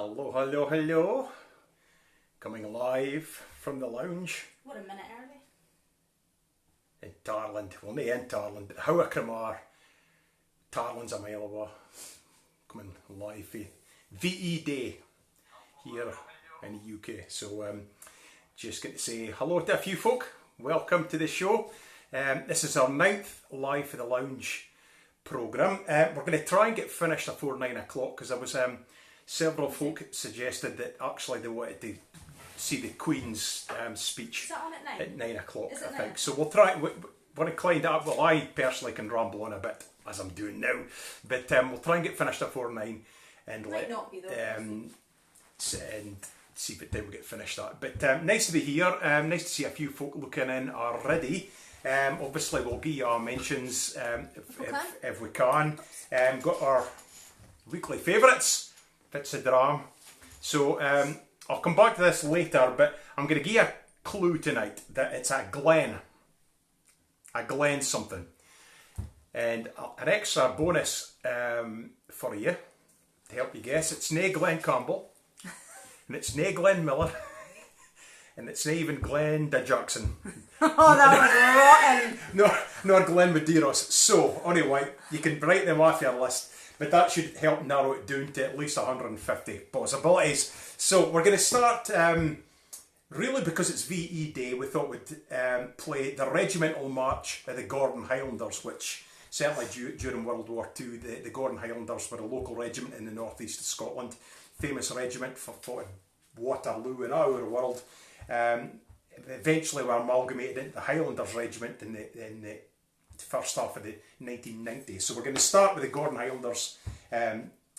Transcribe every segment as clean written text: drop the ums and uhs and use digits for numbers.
Hello, hello, hello. Coming live from the lounge What a minute early. in Tarland. Well, not in Tarland, but Howacramar. Tarland's a mile away. Coming live for VE Day here in the UK. So, just going to say hello to a few folk. Welcome to the show. This is our 9th Live for the Lounge programme. We're going to try and get finished before 9 o'clock because there was several folk suggested that actually they wanted to see the Queen's speech Is that on at 9? at 9 o'clock, Is it I think. 9? So we'll try, we're inclined up. Well, I personally can ramble on a bit as I'm doing now, but we'll try and get finished before 9 and Might not be though. and see what time we get finished at. But nice to be here. Nice to see a few folk looking in already. Obviously, we'll give you our mentions if we can. Got our weekly favourites. Fits the dram. So I'll come back to this later, but I'm going to give you a clue tonight that it's a Glen. A Glen something. And an extra bonus for you to help you guess. It's nae Glen Campbell, and it's nae Glen Miller, and it's nae even Glen de Jackson. Oh, that was rotten. Nor Glen Medeiros. So, anyway, you can write them off your list, but that should help narrow it down to at least 150 possibilities. So, we're going to start, really because it's VE Day, we thought we'd play the Regimental March of the Gordon Highlanders, which certainly during World War II, the Gordon Highlanders were a local regiment in the northeast of Scotland. Famous regiment for fought Waterloo and all over the world. Eventually were amalgamated into the Highlanders Regiment in the first half of the 1990s. So we're going to start with the Gordon Highlanders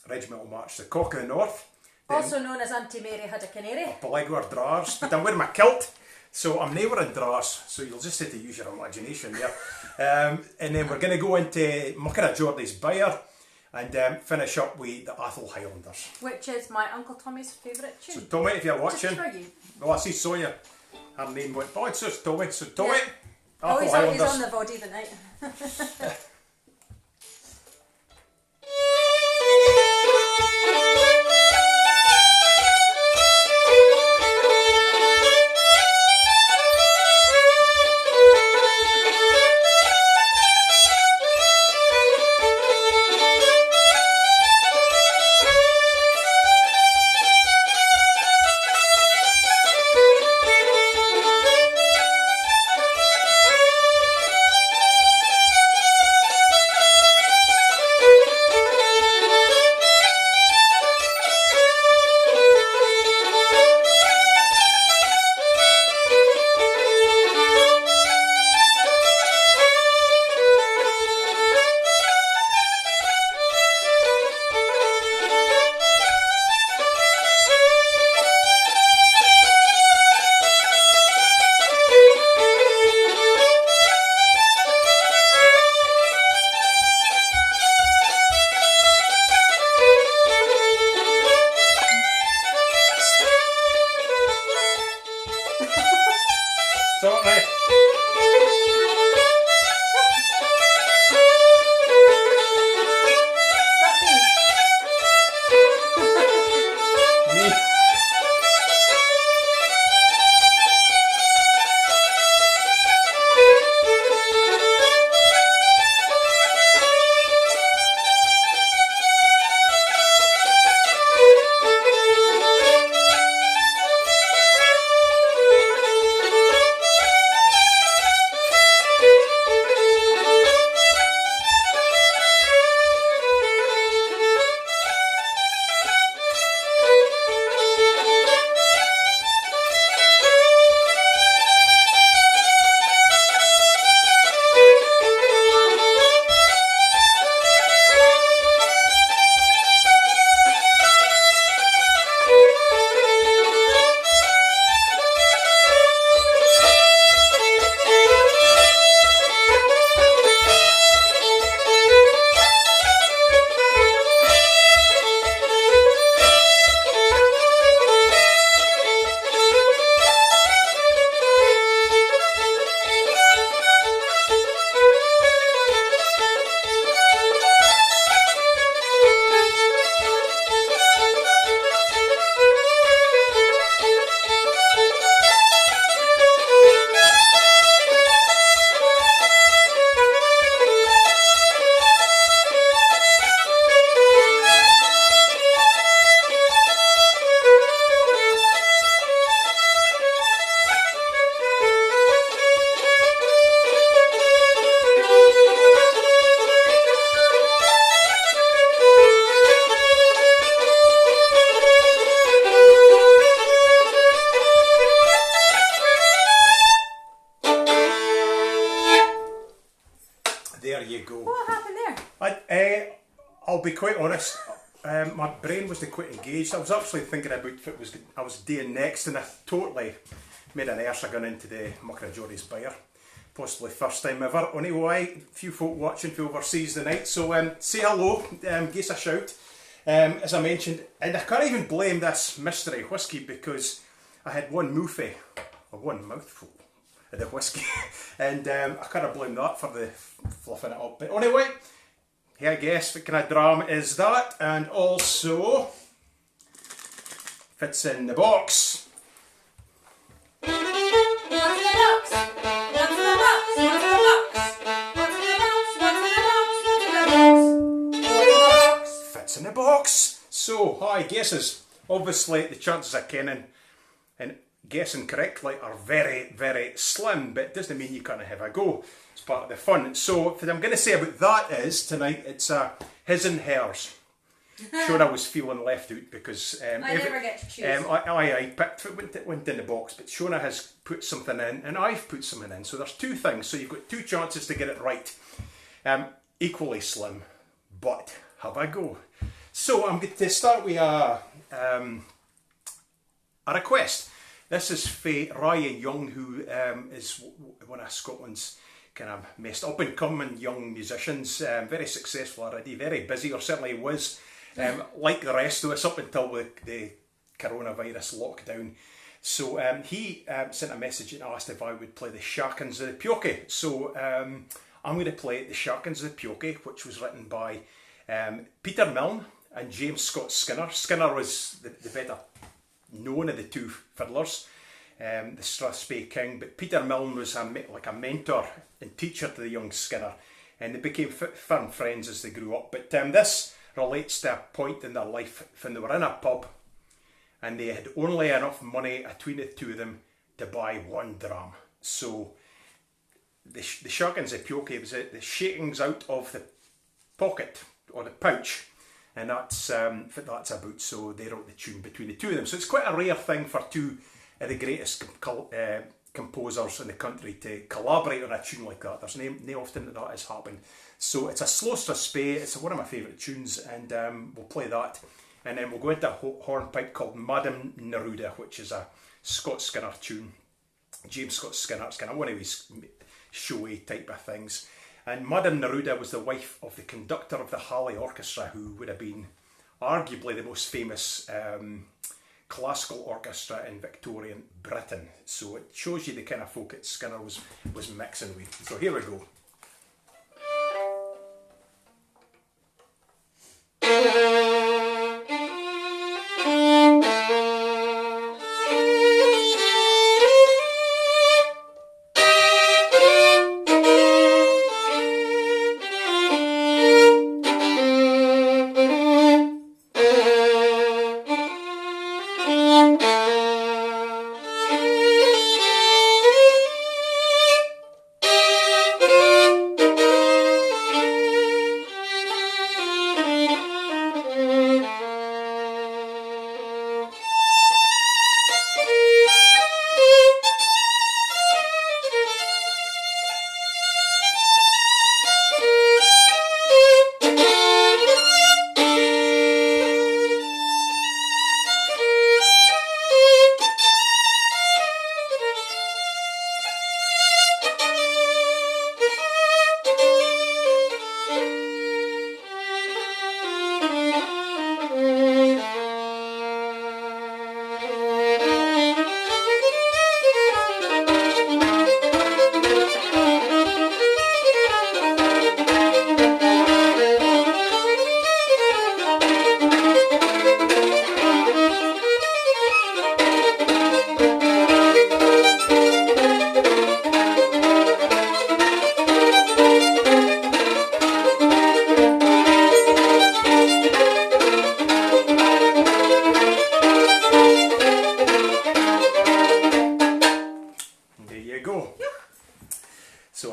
Regimental March. The Cock of the North. Also known as Auntie Mary had a canary. Belegwar Drawers. But I'm wearing my kilt, so I'm never in drawers. So you'll just have to use your imagination there. And then we're going to go into Muckera Geordie's Byre and finish up with the Athol Highlanders. Which is my Uncle Tommy's favourite tune. So Tommy, if you're watching, Just for you. well, I see Sonia. Her name went, oh, it's just Tommy. So Tommy, Yeah. Oh, Athol he's Highlanders. on the body tonight. I'll be quite honest. My brain wasn't quite engaged. I was actually thinking about if it was I was doing next, and I totally made an error going into the Muckrajory's Byre. Possibly first time ever. Only why, few folk watching from overseas tonight. So say hello, give us a shout. As I mentioned, and I can't even blame this mystery whisky because I had one mouthful of the whisky, and I can't blame that for the fluffing it up. But anyway, here I guess what kind of dram is that, and also fits in the box. Fits in the box. So, hi guesses. Obviously, the chances of kenning and guessing correctly are very, very slim, but it doesn't mean you can't have a go. It's part of the fun. So, what I'm going to say about that is tonight it's his and hers. Shona was feeling left out because I never get to choose. I picked it went in the box, but Shona has put something in and I've put something in. So there's two things. So you've got two chances to get it right. Equally slim, but have a go. So I'm going to start with a request. This is for Ryan Young, who is one of Scotland's kind of most up and coming young musicians. Very successful already, very busy, or certainly was. Like the rest of us up until the coronavirus lockdown. So he sent a message and asked if I would play the Sharkins of the Pioche. So I'm going to play the Sharkins of the Pioche, which was written by Peter Milne and James Scott Skinner. Skinner was the better known of the two fiddlers, the Strathspey King, but Peter Milne was like a mentor and teacher to the young Skinner, and they became firm friends as they grew up. But this relates to a point in their life when they were in a pub and they had only enough money between the two of them to buy one dram. So the Sharkins of Pioche was the shakings out of the pocket or the pouch, and that's what that's about. So they wrote the tune between the two of them. So it's quite a rare thing for two of the greatest composers in the country to collaborate on a tune like that. There's no often that has happened. So it's a slow Strathspey. It's one of my favourite tunes, and we'll play that, and then we'll go into a hornpipe called Madame Neruda, which is a Scott Skinner tune. James Scott Skinner, it's kind of one of his showy type of things. And Madame Neruda was the wife of the conductor of the Halley Orchestra, who would have been arguably the most famous classical orchestra in Victorian Britain. So it shows you the kind of folk that Skinner was mixing with. So here we go.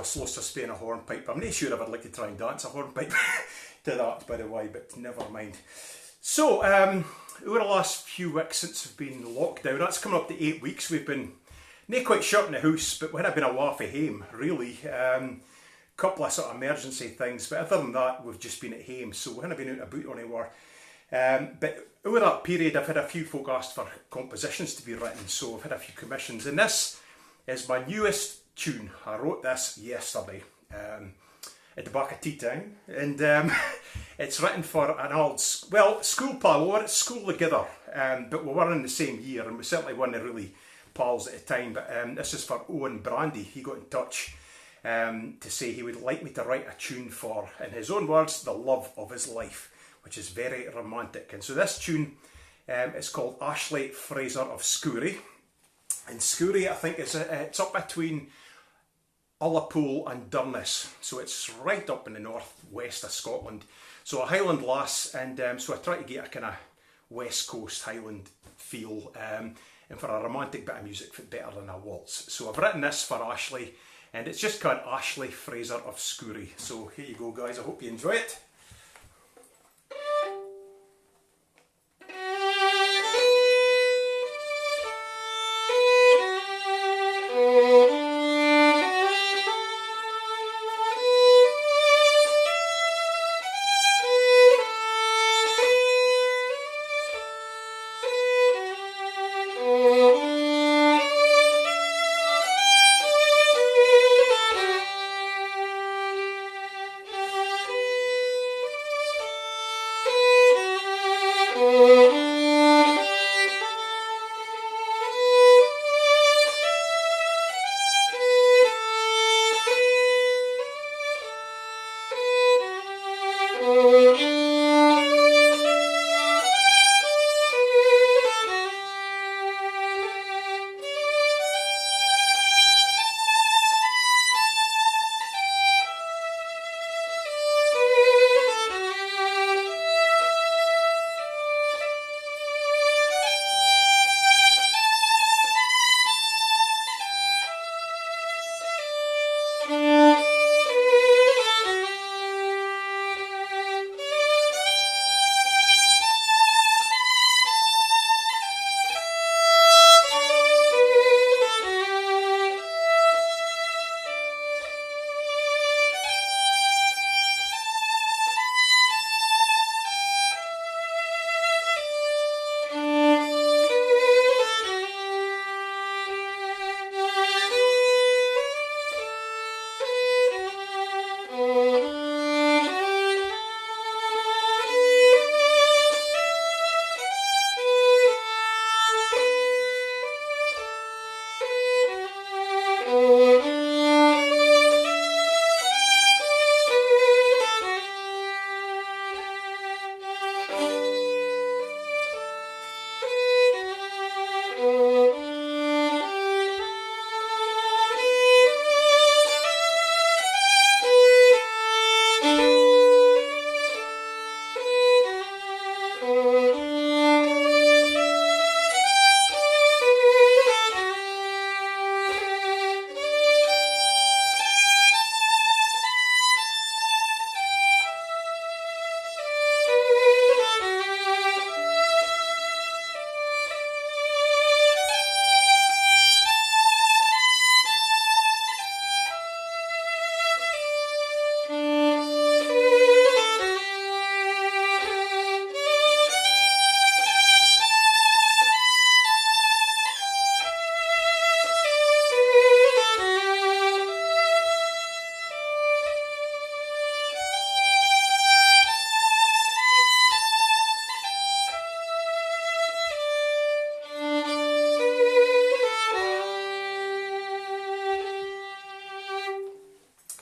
Strathspey and a hornpipe. I'm not sure if I'd like to try and dance a hornpipe to that, by the way, but never mind. So, over the last few weeks since we've been locked down, that's coming up to 8 weeks, we've been not quite shut in the house, but we had been a waffy home, really. couple of sort of emergency things, but other than that, we've just been at home, so we haven't been out about anywhere. But over that period, I've had a few folk asked for compositions to be written, so I've had a few commissions, and this is my newest tune. I wrote this yesterday at the back of tea time, and it's written for an old, school pal. We were at school together, but we were in the same year, and we certainly weren't really pals at the time. But this is for Owen Brandy. He got in touch to say he would like me to write a tune for, in his own words, the love of his life, which is very romantic. And so this tune is called Ashley Fraser of Scourie. And Scourie, I think, it's up between Ullapool and Durness. So it's right up in the northwest of Scotland. So a Highland lass, and so I try to get a kind of West Coast Highland feel. And for a romantic bit of music, fit better than a waltz. So I've written this for Ashley, and it's just called Ashley Fraser of Scourie. So here you go, guys. I hope you enjoy it.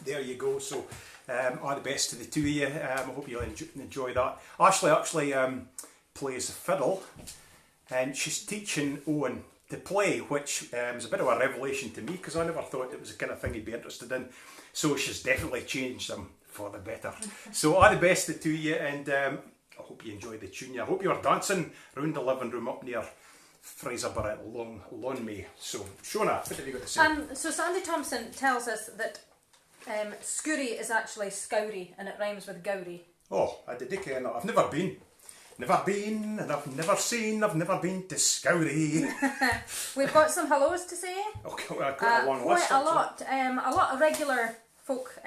There you go. So all the best to the two of you. I hope you'll enjoy that. Ashley actually plays the fiddle, and she's teaching Owen to play, which is a bit of a revelation to me, because I never thought it was the kind of thing he'd be interested in. So she's definitely changed him for the better. So all the best to the two of you, and I hope you enjoyed the tune. I hope you were dancing around the living room up near Fraserburgh Lonmay. So Shona, what have you got to say? So Sandy Thompson tells us that Scourie is actually Scourie, and it rhymes with Gowrie. Oh, I did ken that. I've never been. Never been, and I've never seen, I've never been to Scourie. We've got some hellos to say. Okay, well, quite a long list. Quite a lot. A lot of regular folk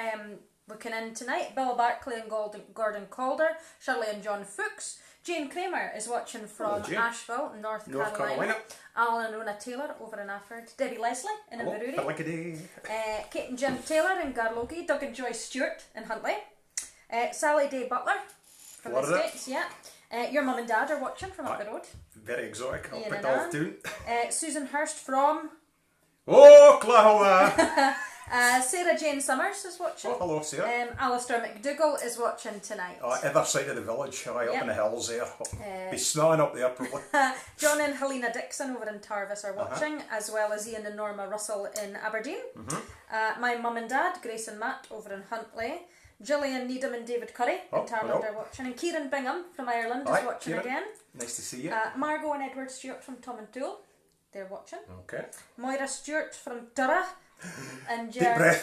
looking in tonight. Bill Barclay and Gordon Calder, Shirley and John Fuchs. Jane Kramer is watching from Asheville, North Carolina. Alan and Rona Taylor over in Afford. Debbie Leslie in Inverurie. Kate and Jim Taylor in Garlogie. Doug and Joy Stewart in Huntley. Sally Day Butler from the States. Your mum and dad are watching from up the road. Very exotic. I'll put that off too. Susan Hurst from Oklahoma. Sarah Jane Summers is watching. Oh, hello, Sarah. Alistair McDougall is watching tonight. Other side of the village, up in the hills there. Be snowing up there probably. John and Helena Dixon over in Tarvis are watching, as well as Ian and Norma Russell in Aberdeen. My mum and dad, Grace and Matt, over in Huntley. Gillian Needham and David Curry in Tarland are watching. And Kieran Bingham from Ireland is watching again. Nice to see you. Margot and Edward Stewart from Tom and Toole, they're watching. Okay. Moira Stewart from Turra. And your,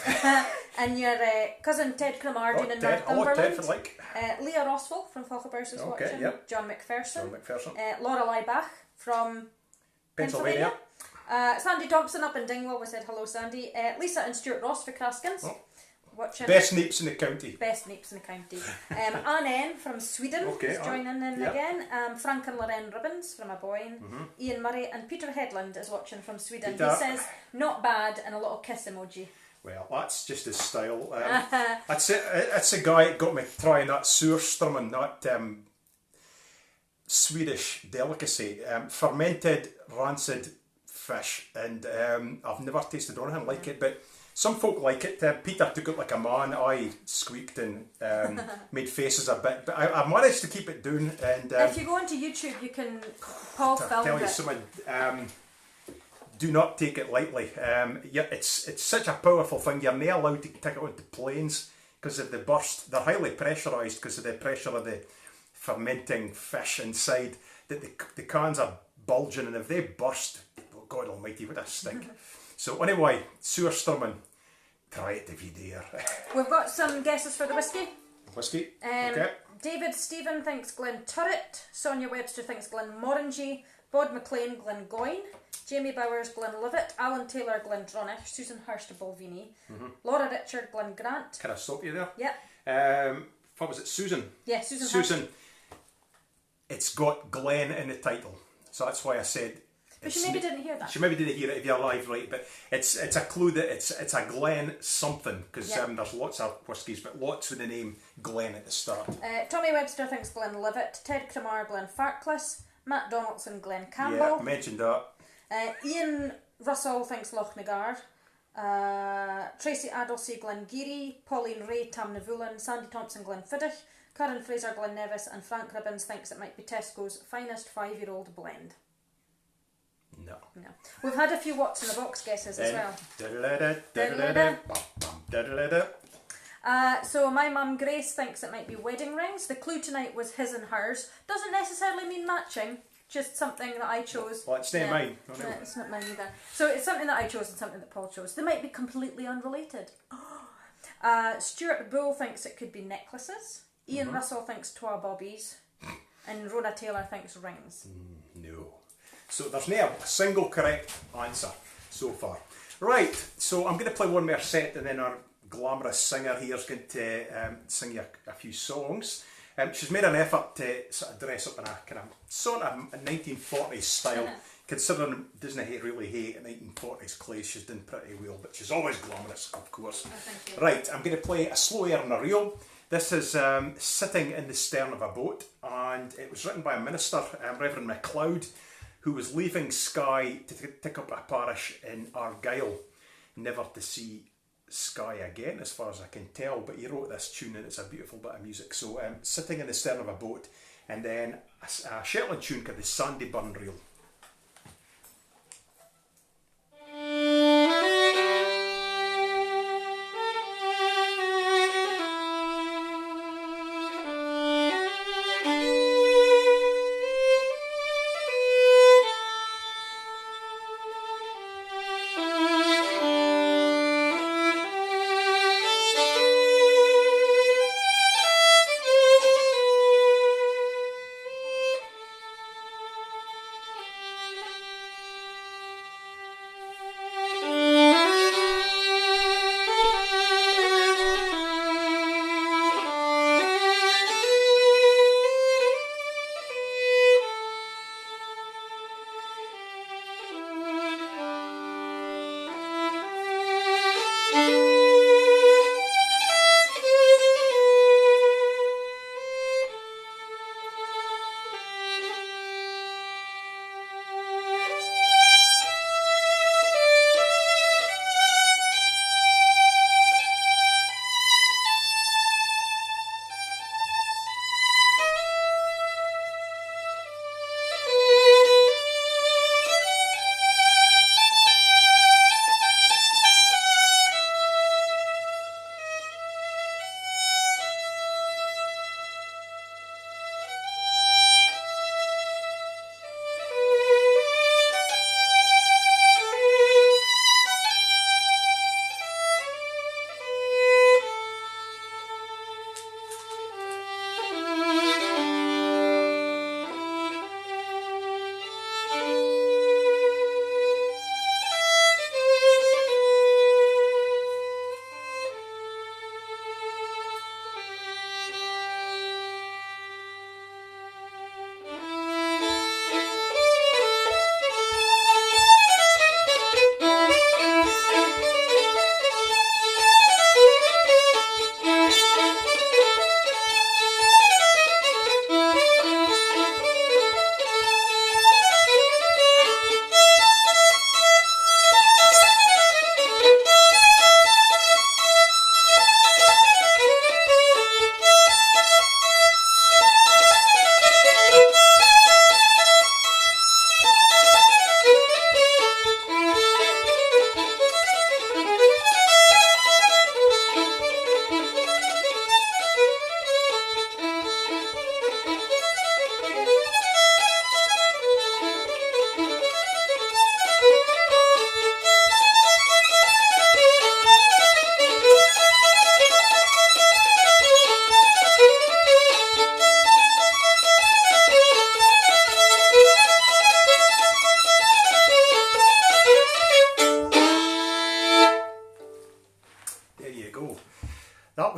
and your cousin Ted Cromartin in Northumberland. Leah Rossville from Fochabers is watching. John McPherson. Laura Leibach from Pennsylvania. Sandy Thompson up in Dingwall, we said hello Sandy. Lisa and Stuart Ross for Kraskens. Watching. Best Neeps in the county. Anne N from Sweden is joining in again. Frank and Lorraine Ribbons from Aboyne. Ian Murray and Peter Headland is watching from Sweden. He says not bad and a little kiss emoji. Well, that's just his style. That's it. It's a guy that got me trying that surströmming, that Swedish delicacy, fermented rancid fish, and I've never tasted anything like it, but some folk like it. Peter took it like a man. I squeaked and made faces a bit, but I managed to keep it down. And if you go onto YouTube, you can Paul filmed tell you it. something. Do not take it lightly. It's such a powerful thing. You're not allowed to take it onto planes because of the burst. They're highly pressurised because of the pressure of the fermenting fish inside. That the cans are bulging, and if they burst, oh God Almighty, what a stink! So anyway, surströmming. Try it if you dare. We've got some guesses for the whiskey. Okay. David Stephen thinks Glen Turret. Sonia Webster thinks Glen Morangy. Bod McLean, Glen Goyne. Jamie Bowers, Glen Livet. Alan Taylor, Glen Dronach. Susan Hurst, Bolvini. Laura Richard, Glen Grant. Can I stop you there? Yeah. What was it? Susan? Yeah, Susan Hurst. It's got Glen in the title. So that's why I said... But she maybe didn't hear that. She maybe didn't hear it if you're alive, right? But it's a clue that it's a Glen something, because there's lots of whiskies, but lots with the name Glen at the start. Tommy Webster thinks Glen Livet. Ted Cramar, Glen Farkless. Matt Donaldson, Glen Campbell. Yeah, mentioned that. Ian Russell thinks Loch Nagar. Tracy Adelsey, Glen Geary. Pauline Ray, Tamnavulin. Sandy Thompson, Glen Fiddich. Karen Fraser, Glen Nevis. And Frank Ribbons thinks it might be Tesco's finest 5-year-old blend. No. We've had a few what's in the box guesses as well. So my mum Grace thinks it might be wedding rings. The clue tonight was his and hers. Doesn't necessarily mean matching, just something that I chose. Well, it's not mine. No, it's not mine either. So it's something that I chose and something that Paul chose. They might be completely unrelated. Stuart Bull thinks it could be necklaces. Ian Russell thinks twa bobbies. And Rhoda Taylor thinks rings. No. So there's not a single correct answer so far. Right, so I'm going to play one more set, and then our glamorous singer here is going to sing you a few songs. She's made an effort to sort of dress up in a kind of sort of 1940s style, considering doesn't really hate 1940s clothes. She's done pretty well, but she's always glamorous, of course. Right, I'm going to play A Slow Air and a Reel. This is Sitting in the Stern of a Boat, and it was written by a minister, Reverend MacLeod, who was leaving Skye to take up a parish in Argyll, never to see Skye again, as far as I can tell. But he wrote this tune, and it's a beautiful bit of music. So, Sitting in the Stern of a Boat, and then a Shetland tune called the Sandy Burn Reel.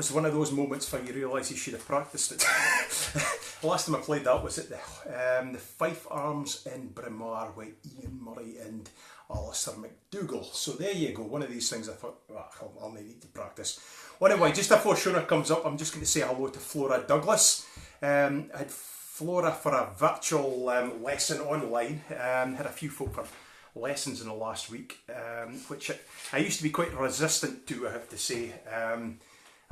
was one of those moments where you realise you should have practiced it. The last time I played that was at the Fife Arms in Braemar with Ian Murray and Alistair McDougall. So there you go, one of these things I thought, I'll need to practice. Well, anyway, just before Shona comes up, I'm just going to say hello to Flora Douglas. I had Flora for a virtual lesson online. Had a few folk for lessons in the last week, which I used to be quite resistant to, I have to say.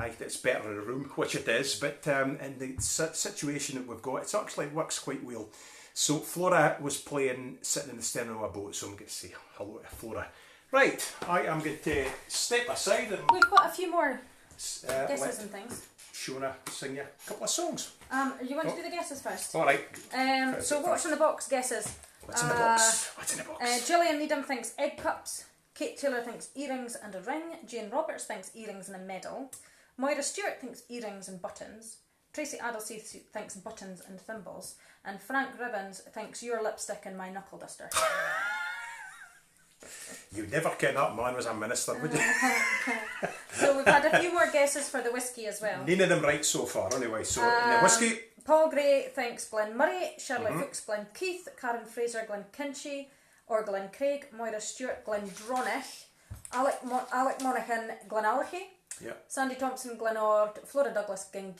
I think it's better in a room, which it is, but in the situation that we've got, it works quite well. So Flora was playing sitting in the stern of a boat, so I'm going to say hello to Flora. Right, I am going to step aside and... We've got a few more guesses and things. Shona sing you a couple of songs. You want to do the guesses first? Alright. So what's in the box guesses? What's in the box? What's in the box? Gillian Needham thinks egg cups. Kate Taylor thinks earrings and a ring. Jane Roberts thinks earrings and a medal. Moira Stewart thinks earrings and buttons. Tracy Addlesey thinks buttons and thimbles. And Frank Ribbons thinks your lipstick and my knuckle duster. You'd never ken that man was a minister, would you? So we've had a few more guesses for the whiskey as well. None of them right so far, anyway. So in the whiskey... Paul Gray thinks Glen Murray. Shirley Fuchs, Glen Keith. Karen Fraser, Glen Kinchy. Or Glen Craig. Moira Stewart, Glen Dronich. Alec Monaghan, Glen Allergy. Yeah. Sandy Thompson, Glen Ord. Flora Douglas, Glen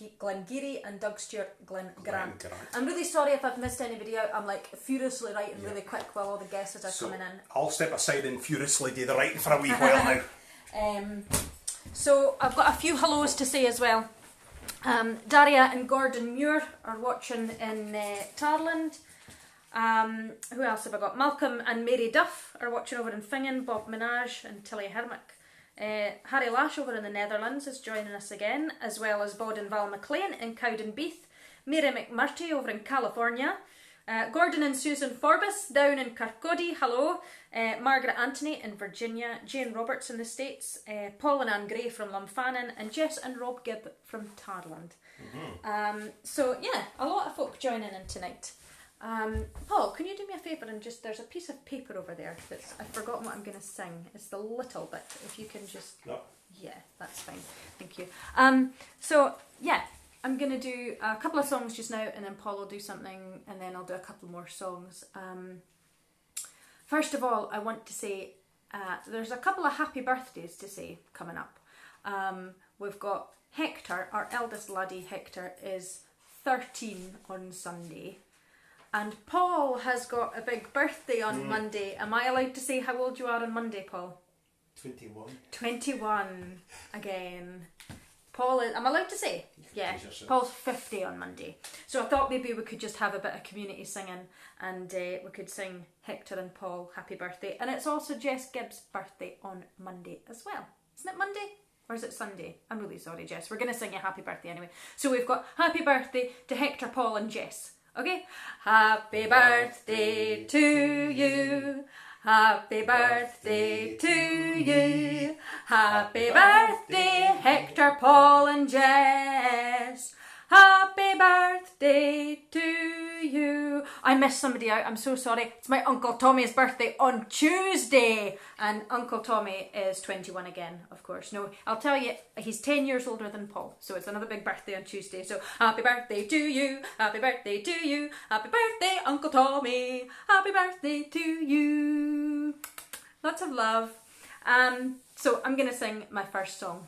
Geary. And Doug Stewart, Glen Grant. I'm really sorry if I've missed anybody out. I'm like furiously writing really quick while all the guesses are coming in. I'll step aside and furiously do the writing for a wee while now. So I've got a few hellos to say as well. Daria and Gordon Muir are watching in Tarland. Who else have I got? Malcolm and Mary Duff are watching over in Fingen. Bob Minaj and Tilly Hermick. Harry Lash over in the Netherlands is joining us again, as well as Bod and Val McLean in Cowdenbeath. Mary McMurtry over in California. Gordon and Susan Forbes down in Kirkcaldy, hello. Margaret Anthony in Virginia. Jane Roberts in the States. Paul and Anne Gray from Lumfannon. And Jess and Rob Gibb from Tarland. So yeah, a lot of folk joining in tonight. Paul, can you do me a favour and just, there's a piece of paper over there that's, I've forgotten what I'm going to sing. It's the little bit, if you can just... No. Yeah, that's fine. Thank you. So yeah, I'm going to do a couple of songs just now, and then Paul will do something, and then I'll do a couple more songs. First of all, I want to say there's a couple of happy birthdays to say coming up. We've got Hector, our eldest laddie Hector, is 13 on Sunday. And Paul has got a big birthday on Monday. Am I allowed to say how old you are on Monday, Paul? 21. 21 again. Paul is, I'm allowed to say? Yeah, Paul's 50 on Monday. So I thought maybe we could just have a bit of community singing, and we could sing Hector and Paul happy birthday. And it's also Jess Gibbs' birthday on Monday as well. Isn't it Monday? Or is it Sunday? I'm really sorry, Jess. We're going to sing you happy birthday anyway. So we've got happy birthday to Hector, Paul and Jess. Okay? Happy birthday to you. Happy birthday to you. Happy birthday, Hector, Paul and Jess. Happy birthday to you. I missed somebody out, I'm so sorry. It's my Uncle Tommy's birthday on Tuesday. And Uncle Tommy is 21 again, of course. No, I'll tell you, he's 10 years older than Paul. So it's another big birthday on Tuesday. So happy birthday to you. Happy birthday to you. Happy birthday, Uncle Tommy. Happy birthday to you. Lots of love. So I'm going to sing my first song.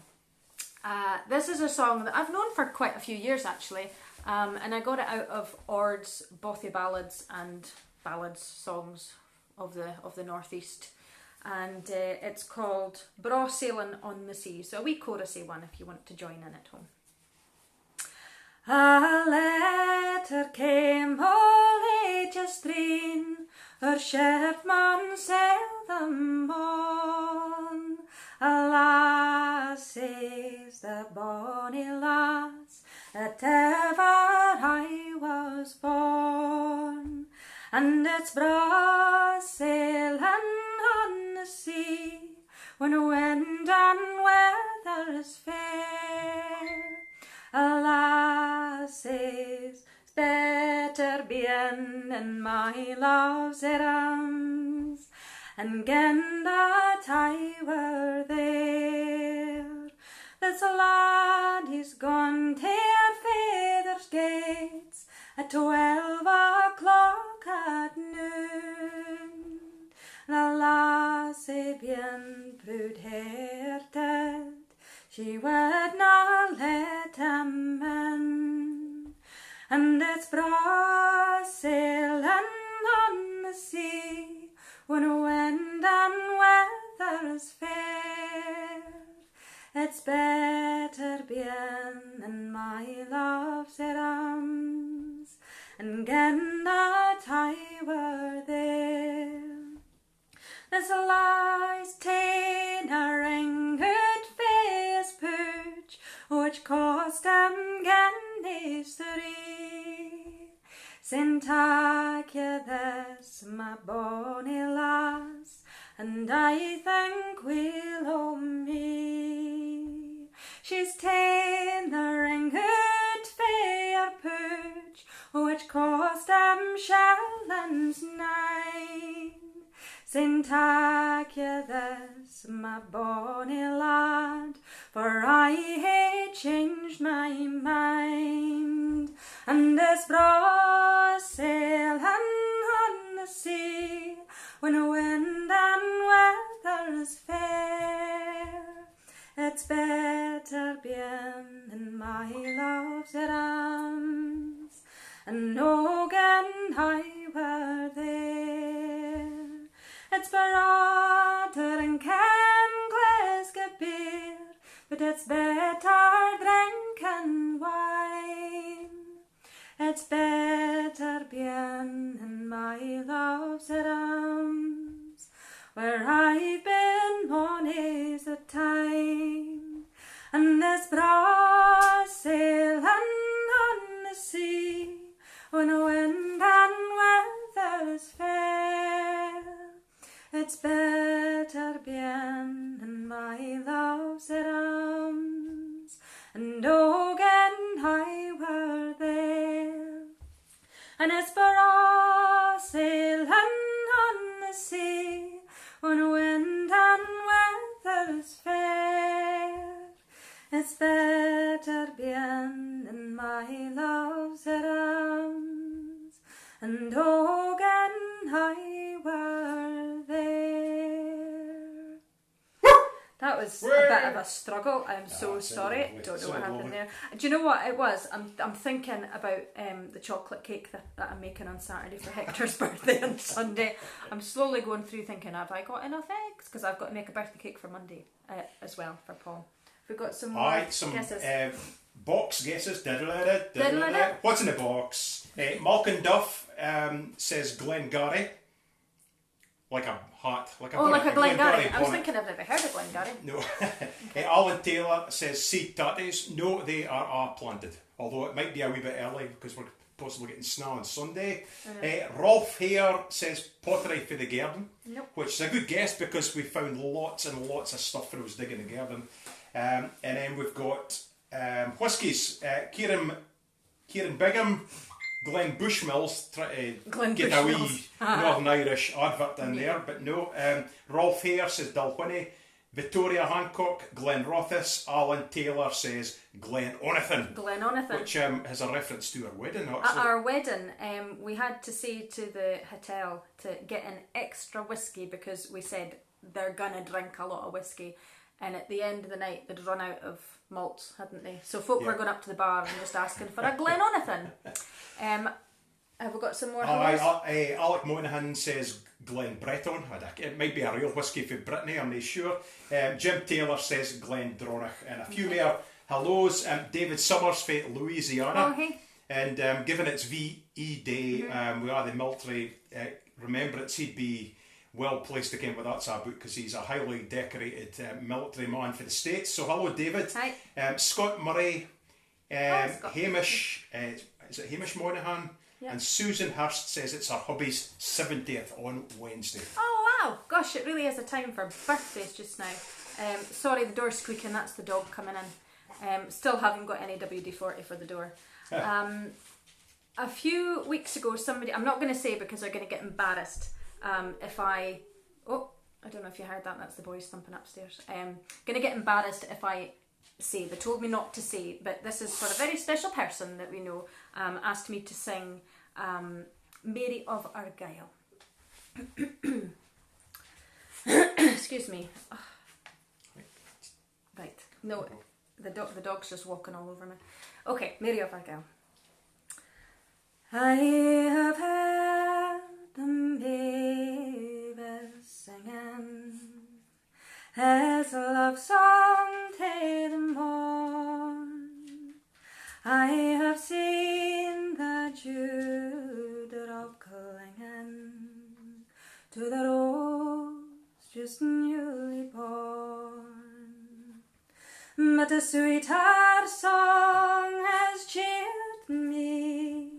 This is a song that I've known for quite a few years actually, and I got it out of Ord's Bothy Ballads and Ballads songs of the Northeast, and it's called Bra Sailing on the Sea. So a wee chorusy one if you want to join in at home. A letter came all ages threen, her shipman sailed them on. Alas, says the bonny lass, that ever I was born, and it's braw sailing on the sea, when wind and weather is fair. Alas, says it's better being in my love's arms, and gin that I were there, There's a lad, he's gone to your father's gates at 12 o'clock at noon. The lassie bien proud-hearted, she would not let him in. And it's braw sailing on the sea when wind and weather's fair. It's better being in my love's arms and gin that I were there. There's lies ta'en a ring good face pooch, which cost him guineas 3. Sin tak ye this, my bonny lass, and I think we'll o' me. She's ta'en a ring good fair pooch, which cost him shillings 9. Sin tak ye this, my bonny lad, for I hae changed my mind. And this braw sailing on the sea, when wind and weather's fair, it's better being in my love's arms, and no gin I were there. It's broader and can Glasgow beer, but it's better drinking wine. It's better being in my love's arms, where I've been mony's the time. And this braw sailing on the sea, when wind and weather's fair, it's better being in my love's arms, and again I were there. And it's braw sailing on the sea, when wind and weather's fair, it's better being in my love's arms, and again I were there. That was a bit of a struggle. I'm so sorry. Don't know what happened there. Do you know what it was? I'm thinking about the chocolate cake that I'm making on Saturday for Hector's birthday on Sunday. I'm slowly going through thinking, have I got enough eggs? Because I've got to make a birthday cake for Monday as well for Paul. We've got some more guesses. Box guesses. What's in the box? Malcolm Duff says Glengarry. Like a hat. Like a Glengarry. I was thinking I've never heard of Glengarry. No. Alan Taylor says seed tatties. No, they are planted. Although it might be a wee bit early because we're possibly getting snow on Sunday. Rolf Hare says pottery for the garden. Nope. Which is a good guess because we found lots and lots of stuff when I was digging the garden. And then we've got whiskies. Kieran Bigham, Glenn Bushmills, try to get a wee Northern Irish advert in there, but no. Rolf Hare says Dalwhinnie. Victoria Hancock, Glen Rothis. Alan Taylor says Glen Onathan. Which has a reference to our wedding, actually. At our wedding, we had to say to the hotel to get an extra whiskey because we said they're going to drink a lot of whiskey. And at the end of the night, they'd run out of malts, hadn't they? So folk were going up to the bar and just asking for a Glen Onathan. Have we got some more? Alec Moynihan says Glen Breton. It might be a real whiskey for Brittany, I'm not sure. Jim Taylor says Glen Dronach. And a few more hellos. David Summers for Louisiana. Oh, hey. And given it's VE Day, we are the military remembrance, he'd be well placed again with that's our book because he's a highly decorated military man for the States. So hello David. Hi. Scott Murray, Hamish, is it Hamish Moynihan? Yep. And Susan Hurst says it's her hubby's 70th on Wednesday. Oh wow, gosh, it really is a time for birthdays just now. Sorry, the door's squeaking, that's the dog coming in. Still haven't got any WD-40 for the door. A few weeks ago somebody, I'm not going to say because they're going to get embarrassed if I don't know if you heard that, that's the boys thumping upstairs. Going to get embarrassed if I say. They told me not to say, but this is for a very special person that we know, asked me to sing Mary of Argyle. Excuse me. Right. No, the dog's just walking all over me. Okay, Mary of Argyle. I have heard the mavis singing as a love song to the morn. I have seen the dewdrop clinging to the rose just newly born. But a sweeter song has cheered me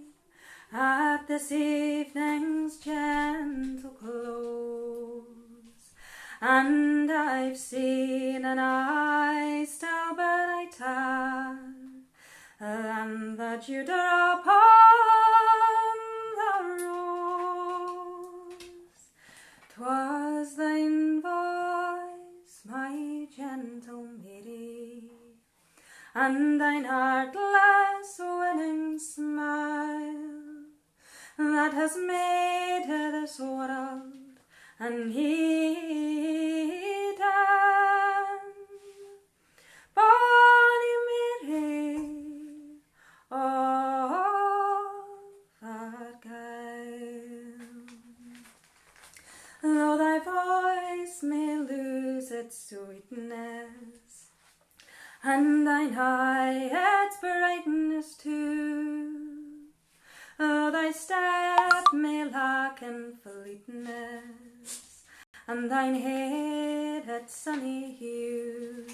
at this evening's gentle close, and I've seen an eye still brighter than the dewdrop on the rose. 'Twas thine voice, my gentle Mary, and thine artless winning smile that has made this world unheeded. Bonny Mary of Argyle, though thy voice may lose its sweetness, and thine eye its brightness too, though thy step may lack in fleetness, and thine head its sunny hue,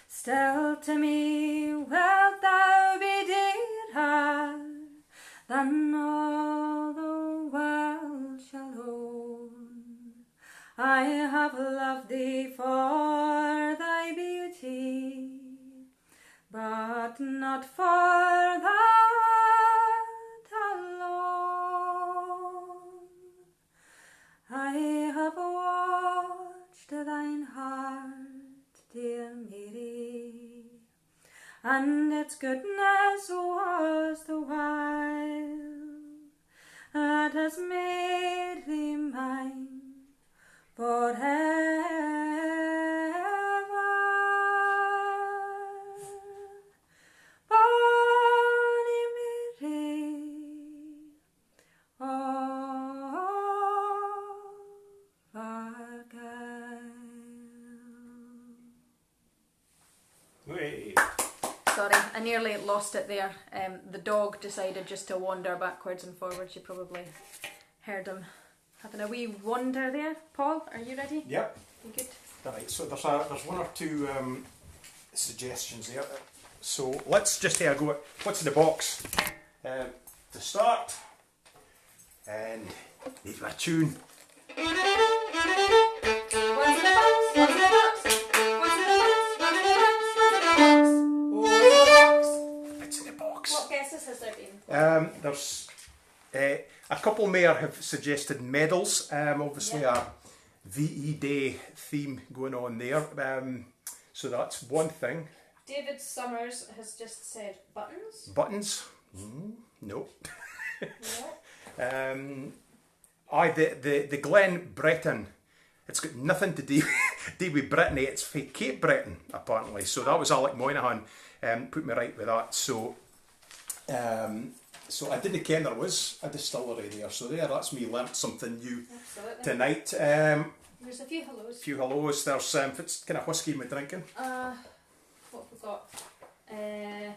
still to me wilt thou be dearer than all the world shall own. I have loved thee for thy beauty, but not for that alone. I have watched thine heart, dear Mary, and its goodness was the while that has made thee mine forever. Bonny Mary of Argyle. Hey. Sorry, I nearly lost it there. The dog decided just to wander backwards and forwards. You probably heard him having a wee wander there. Paul, are you ready? Yep. You good? Right, so there's one or two suggestions there. So let's just have a go at what's in the box to start, and leave a tune. What's in the box? What's in the box? What's in the box? What's in the box? What's in the box? It's in the box. What guesses has there been? There's a couple more have suggested medals. Obviously Yeah. a VE Day theme going on there. So that's one thing. David Summers has just said buttons. Buttons? No. No. The Glen Breton. It's got nothing to do with Brittany. It's for Cape Breton apparently. So that was Alec Moynihan put me right with that. So I didn't ken there was a distillery there. So that's me learnt something new Absolutely. tonight. There's a few hellos. Few hellos. There's if it's kind of whiskey we're drinking. What have we got? I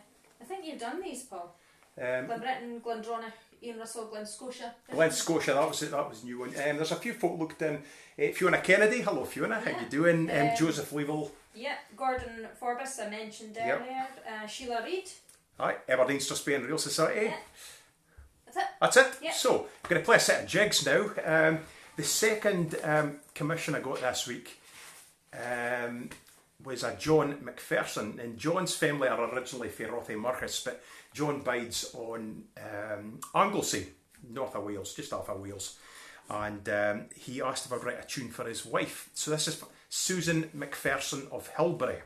think you've done these, Paul. Um, Glenbretton, Glendronach, Ian Russell, Glen Scotia. Glen Scotia, that was a new one. There's a few folk looked in. Fiona Kennedy, hello Fiona, how you doing? Joseph Leavell. Yeah, Gordon Forbes, I mentioned earlier. Sheila Reid. Aye, Aberdeenshire Spain Real Society. Yeah. That's it. That's it. Yep. So, I'm going to play a set of jigs now. The second commission I got this week was a John McPherson, and John's family are originally from Rothay-Marcus, but John bides on Anglesey, north of Wales, just off of Wales, and he asked if I'd write a tune for his wife. So this is Susan McPherson of Hilbury.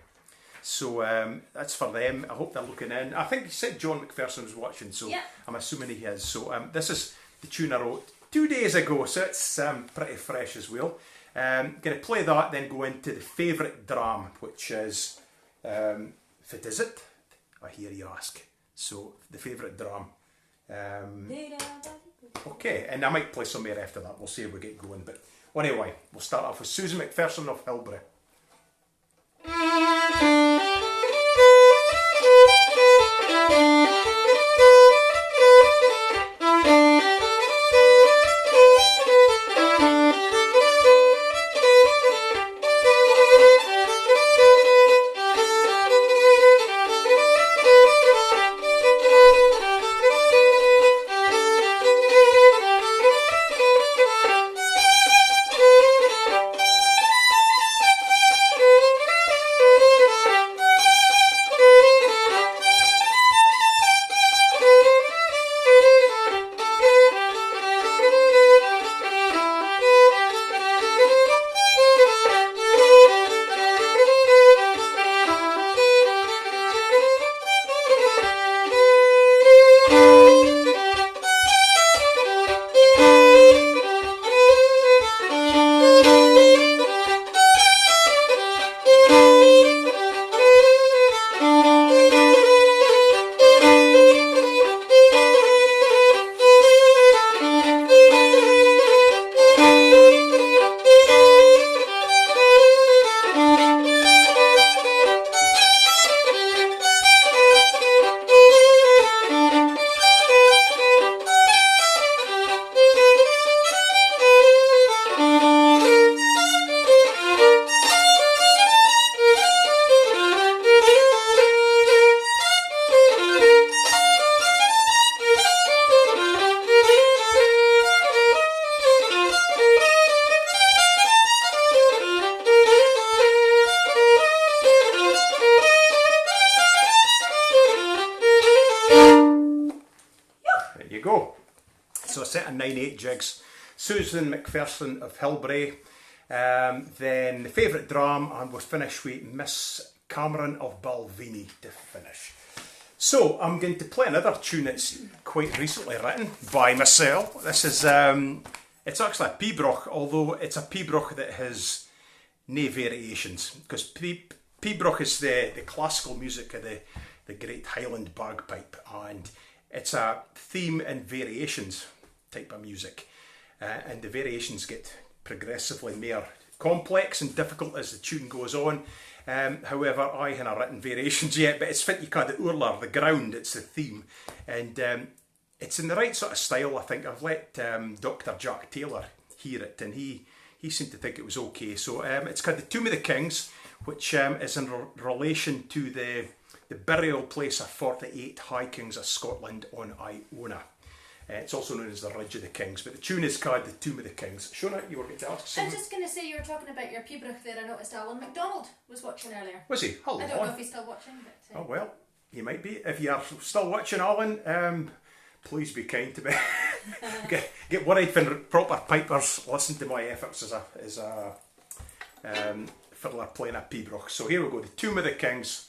So that's for them. I hope they're looking in. I think he said John McPherson was watching, so I'm assuming he is. So this is the tune I wrote 2 days ago, so it's pretty fresh as well. Going to play that, then go into the favourite dram, which is, what is it? I hear you ask. So, the favourite dram. Okay, and I might play some more after that. We'll see if we get going. But anyway, we'll start off with Susan McPherson of Hilbre. So a set of 9/8 jigs. Susan McPherson of Hilbre. Then the favourite dram, and we'll finish with Miss Cameron of Balvenie to finish. So I'm going to play another tune that's quite recently written by myself. This is, it's actually a pibroch, although it's a pibroch that has no variations, because pibroch is the classical music of the great Highland bagpipe, and it's a theme and variations type of music, and the variations get progressively more complex and difficult as the tune goes on. However, I haven't written variations yet, but it's fit you call the urlar, the ground, it's the theme, and it's in the right sort of style. I think I've let Dr. Jack Taylor hear it, and he seemed to think it was okay. So it's called the Tomb of the Kings, which is in relation to the burial place of 48 High Kings of Scotland on Iona. It's also known as the Ridge of the Kings, but the tune is called the Tomb of the Kings. Shona, you were going to ask something? I was just going to say, you were talking about your pibroch there. I noticed Alan MacDonald was watching earlier. Was he? Hello. I don't know if he's still watching. But, oh well, he might be. If you are still watching, Alan, please be kind to me. get worried when proper pipers listen to my efforts as a fiddler playing a pibroch. So here we go, the Tomb of the Kings.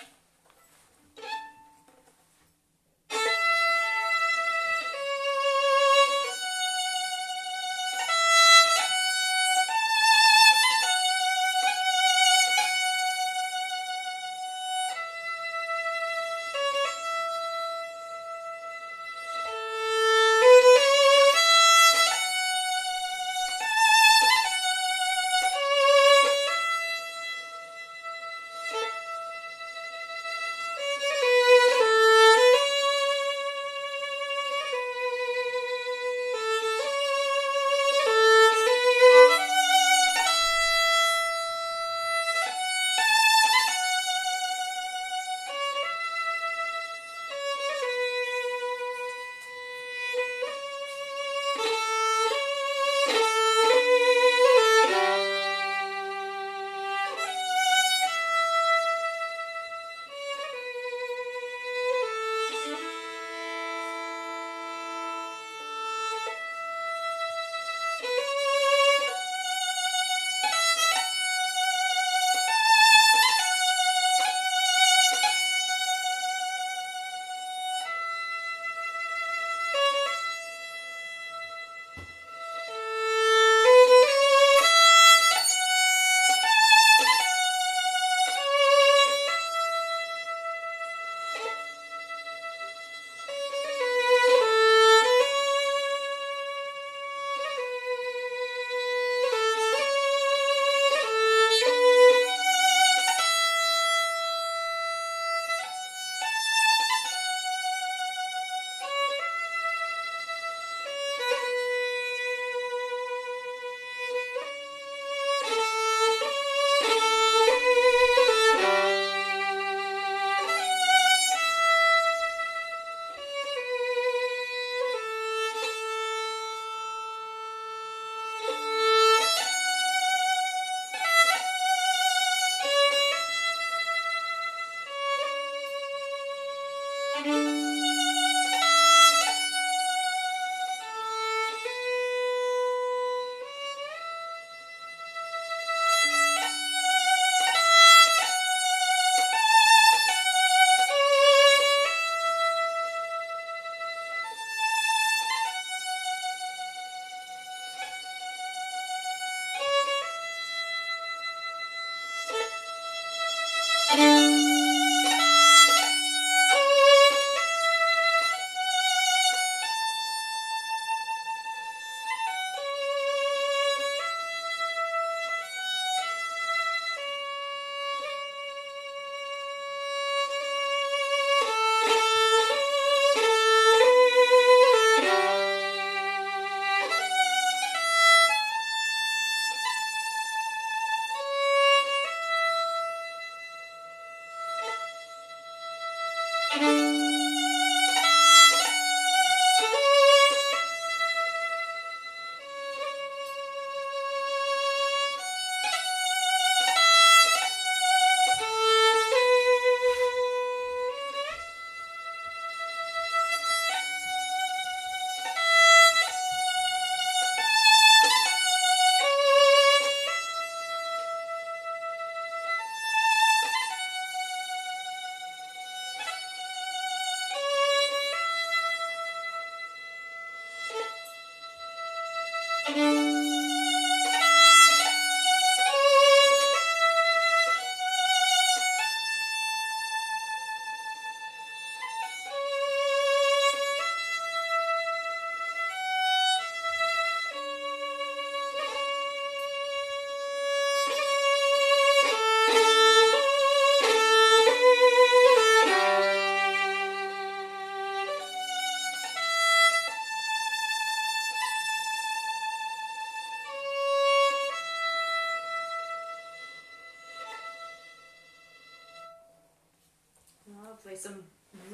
Lovely. Some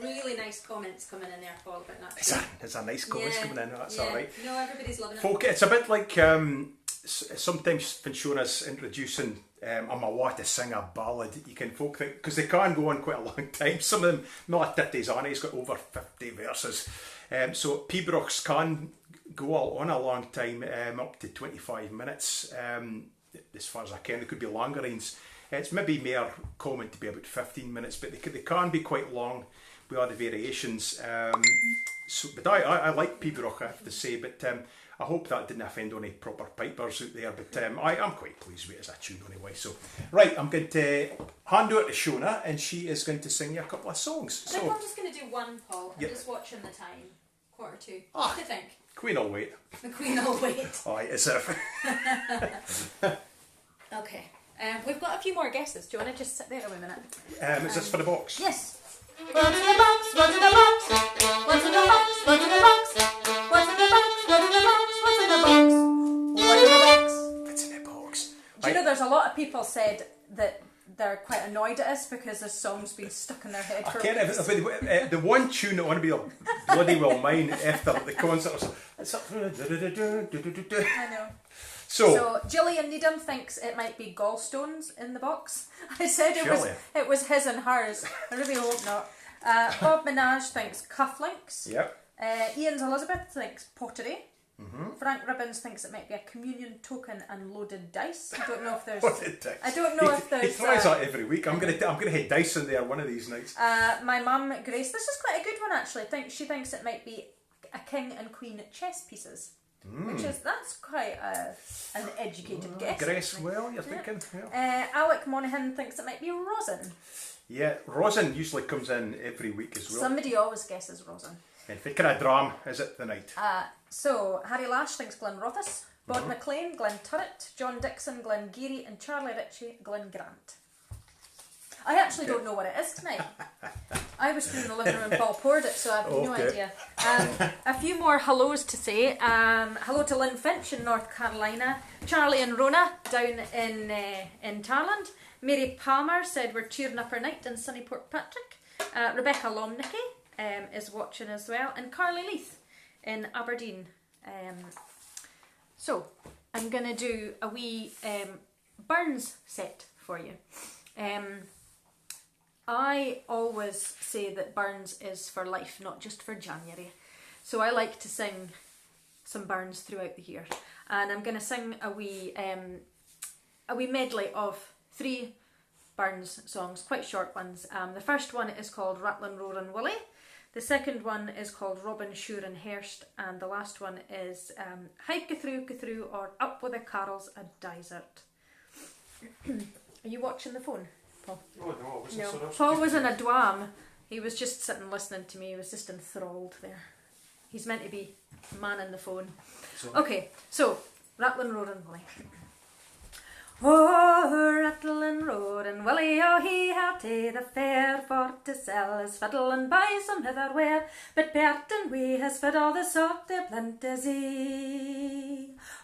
really nice comments coming in there, Paul, about that. It's a nice comments coming in, that's alright. No, everybody's loving it. Folk, it's a bit like sometimes when Shona's introducing I'm a way to sing a ballad, you can folk think, because they can go on quite a long time. Some of them, Milla Titties Annie's got over 50 verses. So Pibrochs can go on a long time, up to 25 minutes. As far as I can, there could be longer ones. It's maybe more common to be about 15 minutes, but they can be quite long with all the variations. But I like Pibroch, I have to say, but I hope that didn't offend any proper pipers out there, but I'm quite pleased with it as a tune anyway. So, right, I'm going to hand over to Shona, and she is going to sing you a couple of songs. I think I'm just going to do one, Paul. I'm just watching the time. 1:45. What do you think? Queen will wait. The Queen will wait. Aye, is it? Okay. We've got a few more guesses. Do you want to just sit there a minute? Is this for the box? Yes. What's in the box? What's in the box? What's in the box? What's in the box? What's in the box? What's in the box? What's in the box? What's in the box? What's in the box? Do you know there's a lot of people said that they're quite annoyed at us because the song's been stuck in their head for weeks. The one tune that want to be bloody well mine after the concert. I know. So Gillian Needham thinks it might be gallstones in the box. I said it was his and hers. I really hope not. Bob Minaj thinks cufflinks. Yep. Ian's Elizabeth thinks pottery. Frank Ribbons thinks it might be a communion token and loaded dice. I don't know if there's. I don't know if there's. He tries that every week. I'm gonna hit dice in there one of these nights. My mum Grace, this is quite a good one actually. She thinks it might be a king and queen chess pieces. That's quite an educated guess. Grace, actually. well, you're thinking. Yeah. Alec Monaghan thinks it might be rosin. Yeah, rosin usually comes in every week as well. Somebody always guesses rosin. And what kind of dram is it tonight? So Harry Lash thinks Glenrothes, Bod McLean, Glen Turret, John Dixon, Glen Geary, and Charlie Ritchie, Glen Grant. I actually don't know what it is tonight. I was through in the living room, Paul poured it, so I've no idea. A few more hellos to say. Hello to Lynn Finch in North Carolina, Charlie and Rona down in Tarland. Mary Palmer said we're cheering up our night in sunny Port Patrick. Rebecca Lomnicki is watching as well, and Carly Leith in Aberdeen. So I'm going to do a wee Burns set for you. I always say that Burns is for life, not just for January. So I like to sing some Burns throughout the year. And I'm going to sing a wee medley of 3 Burns songs, quite short ones. The first one is called Rattlin' Roarin' Willie. The second one is called Robin Shure and Hurst. And the last one is Hype Gathru or Up with the Carols a Dysart. Are you watching the phone? Paul? Oh no, I wasn't. No. Paul was in a dwam. He was just sitting listening to me. He was just enthralled there. He's meant to be manning the phone. Okay, so Rattlin' Roarin' Willie. Oh, Rattlin' Roarin' Willie, oh he had tae the fair for to sell his fiddle and buy some hitherware, but Bertin we his fiddle the sort of plenty.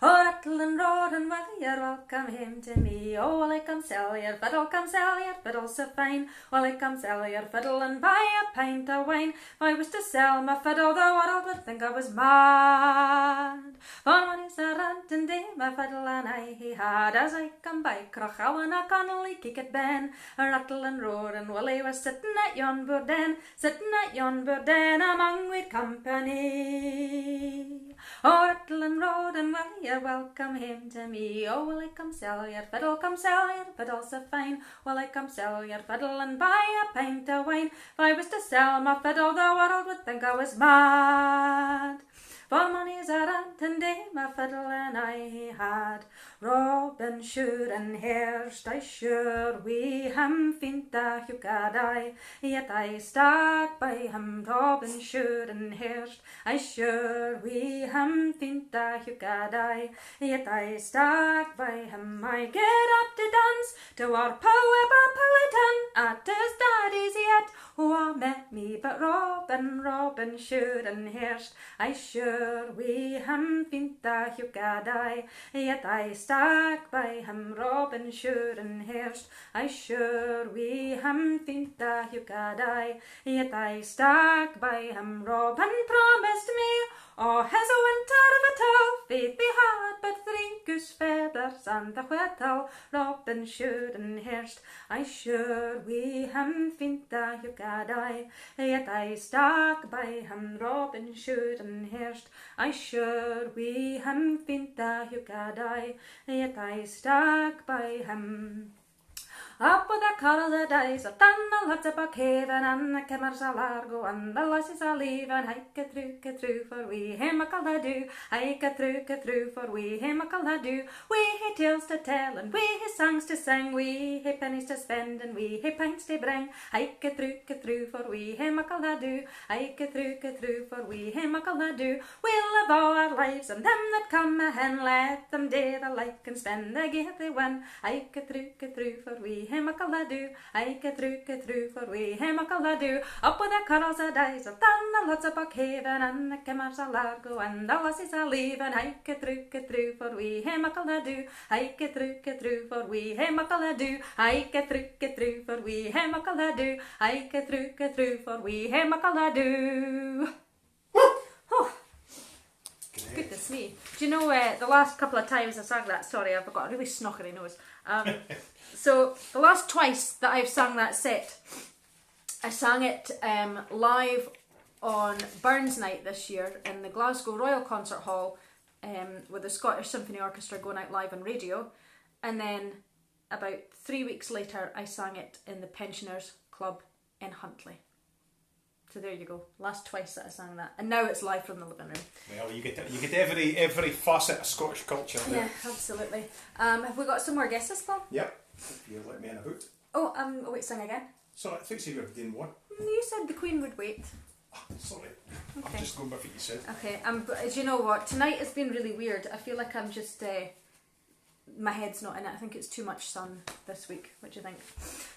Oh, Rattlin' Roarin' well, you're welcome home to me. Oh, well, I come sell your fiddle so fine. Well, I come sell your fiddle and buy a pint of wine. If I was to sell my fiddle, the world would think I was mad. For money's a rantin' day, my fiddle and I he had. As I come by Crochaw and a Connolly kick at Ben, a rattle and roar, and Willie was sitting at yon burden, among with company. Oh, rattle and roar, and well, you're welcome home to me. Oh, will I come sell your fiddle so fine. Will I come sell your fiddle and buy a pint of wine. If I was to sell my fiddle, the world would think I was mad. For money's a rantin' day, my fiddle and I had. Robin sure and Hirst, I sure we him fint a huckadai. Yet I stuck by him, Robin sure and Hirst, I sure we him fint a huckadai. Yet I stuck by him, I get up to dance to our Powabapalitan at his daddy's yet. Who met me but Robin sure and Hirst, I sure we him fint a huckadai. Yet I stuck by him, Robin sure and Hirst, I sure we him fint a huckadai. Yet I stuck by him, Robin promised me, oh, his a winter of a toe, faith he had but 3 goose feathers and a whittle. Robin sure and Hirst, I sure we him fint a huckadai. Yet I stuck by him, Robin sure and Hirst, I sure we him fint a huckadai. Yet I stuck by him. Up with the colour the days of Tunnel, lots of Buckhaven, and the Kimmers a Largo, and the Lasses a leave, and hike a through, for we him a call do, hike a through, for we him a call do. We hae tales to tell, and we hae songs to sing, we hae pennies to spend, and we hae pints to bring. Hike a through, for we him a call do, hike a through, for we him a call do. We'll live all our lives, and them that come ahen, let them do the like and spend the gift they win. Hike a through, for we him a call do, hike a through, for we him a call do. Up with the curls a dice of Tunnel, lots of Buckhaven, and the Kimmers a Largo, and the Lasses a leave, and hike a through, for we him a call do, hike a through, for we him a call do, hike a through, for we him a call do, hike a through, for we him a call do. Oh. Goodness me. Do you know the last couple of times I sang that, sorry, I've got a really snockery nose. So the last twice that I've sung that set, I sang it live on Burns Night this year in the Glasgow Royal Concert Hall with the Scottish Symphony Orchestra going out live on radio. And then about 3 weeks later, I sang it in the Pensioners Club in Huntly. So there you go. Last twice that I sang that, and now it's live from the living room. Well, you get every facet of Scottish culture. Yeah, absolutely. Have we got some more guesses, Paul? Yep. If you let me in a boot. Oh, wait, sing again. Sorry, I think you were doing one. You said the Queen would wait. Oh, sorry. Okay. I'm just going by what you said. Okay. As you know what, tonight has been really weird. I feel like I'm just my head's not in it. I think it's too much sun this week. What do you think?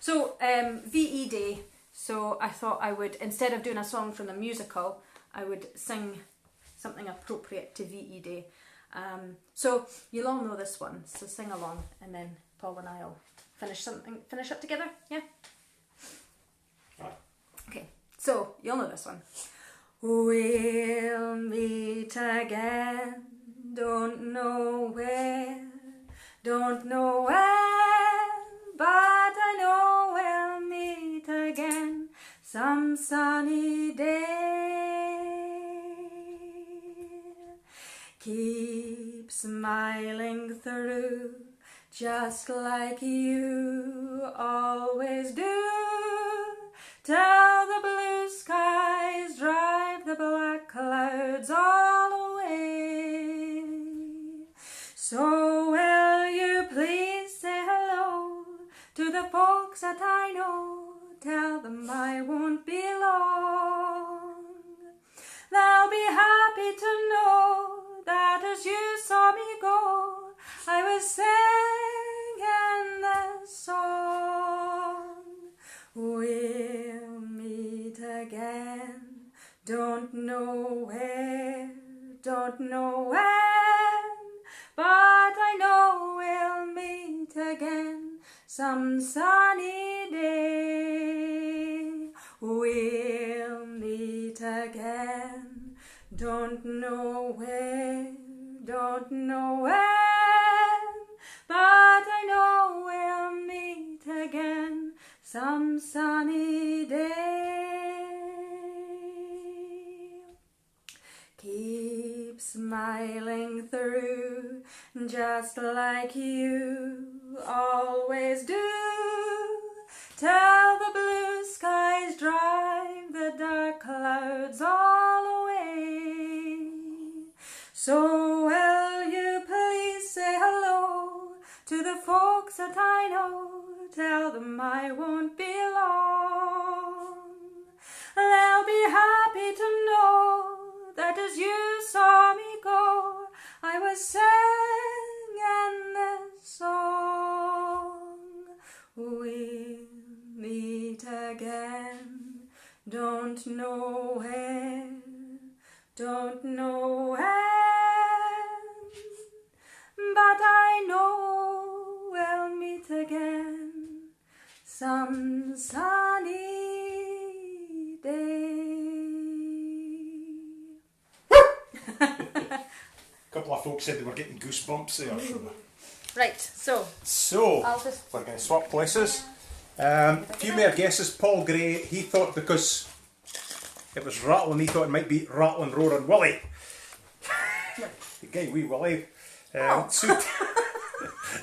So VE Day. So I thought I would, instead of doing a song from the musical, I would sing something appropriate to VE Day. So you'll all know this one, so sing along, and then Paul and I will finish up together, yeah? Right. Okay, so you'll know this one. We'll meet again, don't know where, but I know we'll meet again some sunny day. Keep smiling through, just like you always do. Till the blue skies drive the black clouds all away. So will you please say hello to the folks that I know? Tell them I won't be long. They'll be happy to know that as you saw me go, I was singing this song. We'll meet again, don't know where, but I know some sunny day we'll meet again. Don't know where, don't know when, but I know we'll meet again some sunny day. Keep smiling through, just like you always do. Till the blue skies drive the dark clouds all away. So will you please say hello to the folks that I know? Tell them I won't be long. They'll be happy to know that as you saw me go, I was singing this song. We'll meet again, don't know where, don't know when, but I know we'll meet again some sunny day. A couple of folks said they were getting goosebumps there. Right, so we're going to swap places. A few more guesses. Paul Gray, he thought because it was rattling, he thought it might be Rattling Roaring Willie. The guy, wee Willie.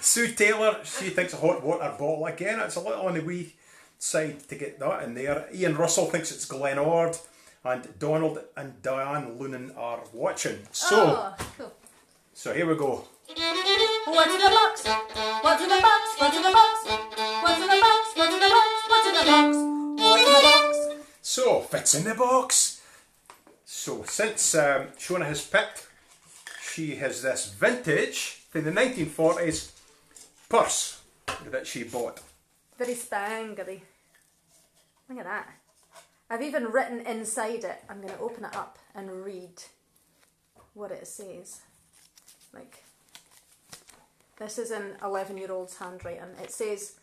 Sue Taylor, she thinks a hot water bottle again. It's a little on the wee side to get that in there. Ian Russell thinks it's Glen Ord, and Donald and Diane Loonan are watching. So, cool. So here we go. What's in the box? What's in the box? What's in the box? What's in the box? What's in the box? What's in the box? What's in the box? So, fits in the box. So, since Shona has picked, she has this vintage from the 1940s purse that she bought. Very spangly. Look at that. I've even written inside it. I'm going to open it up and read what it says. Like, this is in 11-year-old's handwriting. It says,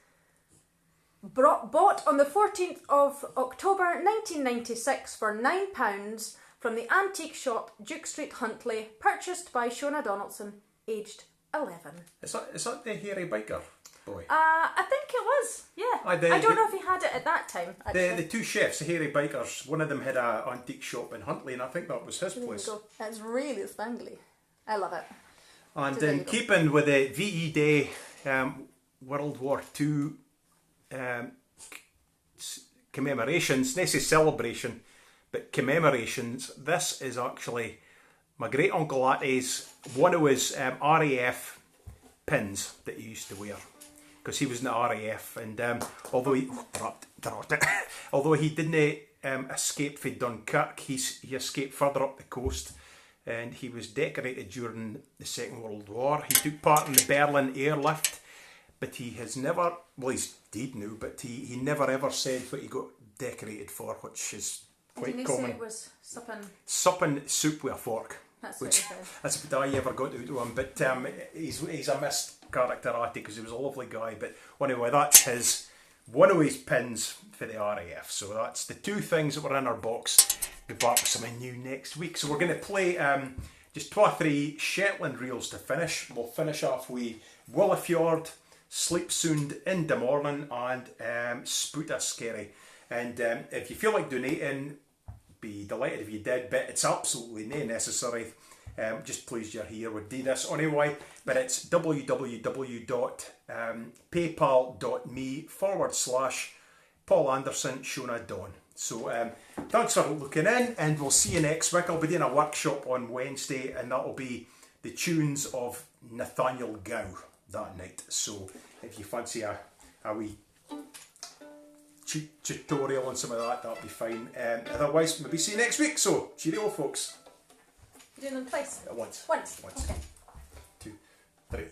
bought on the 14th of October 1996 for £9 from the antique shop Duke Street, Huntly, purchased by Shona Donaldson, aged 11. Is that the hairy biker boy? I think it was, yeah. I don't know if he had it at that time, actually. The two chefs, the hairy bikers, one of them had an antique shop in Huntly, and I think that was his place. It's really spangly. I love it. And in keeping with the VE Day World War II commemorations, not say celebration, but commemorations, this is actually my great uncle Attie's, one of his RAF pins that he used to wear, because he was in the RAF, and although he didn't escape from Dunkirk, he escaped further up the coast, and he was decorated during the Second World War. He took part in the Berlin airlift, but he has never, well, he's dead now, but he never ever said what he got decorated for, which is quite common. Say it was supping soup with a fork. That's what he said. That's what I ever got out of him, but he's a missed character, Attie, because he was a lovely guy. But anyway, that's one of his pins for the RAF. So that's the two things that were in our box. Be back with something new next week. So we're going to play just 2 or 3 Shetland reels to finish. We'll finish off with Willowfjord, Sleep Sound in the Morning, and Spoota Scary. And if you feel like donating, be delighted if you did, but it's absolutely not necessary. Just pleased you're here. We'll do this anyway, but it's www.paypal.me/Paul Anderson Shona Dawn. So thanks for looking in, and we'll see you next week. I'll be doing a workshop on Wednesday, and that'll be the tunes of Nathaniel Gow that night. So if you fancy a wee tutorial on some of that, that'll be fine. Otherwise, maybe see you next week. So cheerio, folks. You're doing them twice? Once. Okay. 2, 3.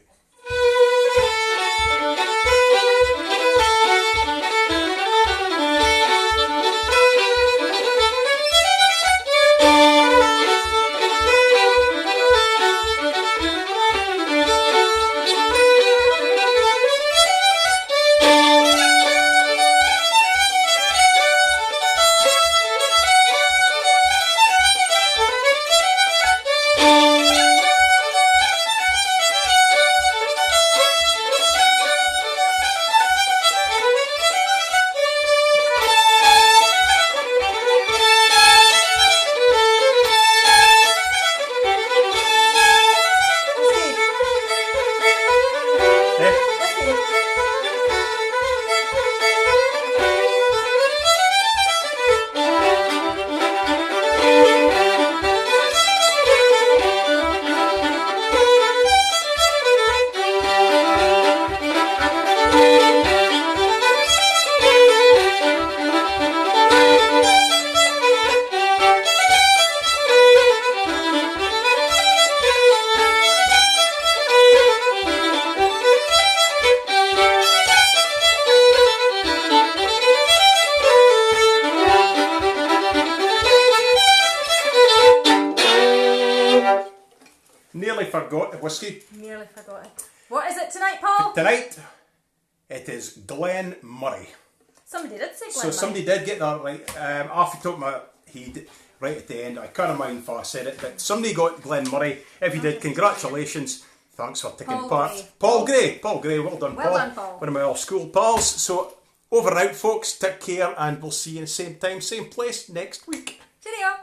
nearly forgot the whiskey. Nearly forgot it. What is it tonight, Paul? Tonight, it is Glen Murray. Somebody did say Glen So Murray. somebody did get that right. After talking about right at the end, I can't mind if I said it, but somebody got Glen Murray. If you did, congratulations. Thanks for taking part. Paul Gray, well done, Paul. Well done, Paul. One of my old school pals. So over and out, folks. Take care, and we'll see you in the same time, same place next week. Cheerio.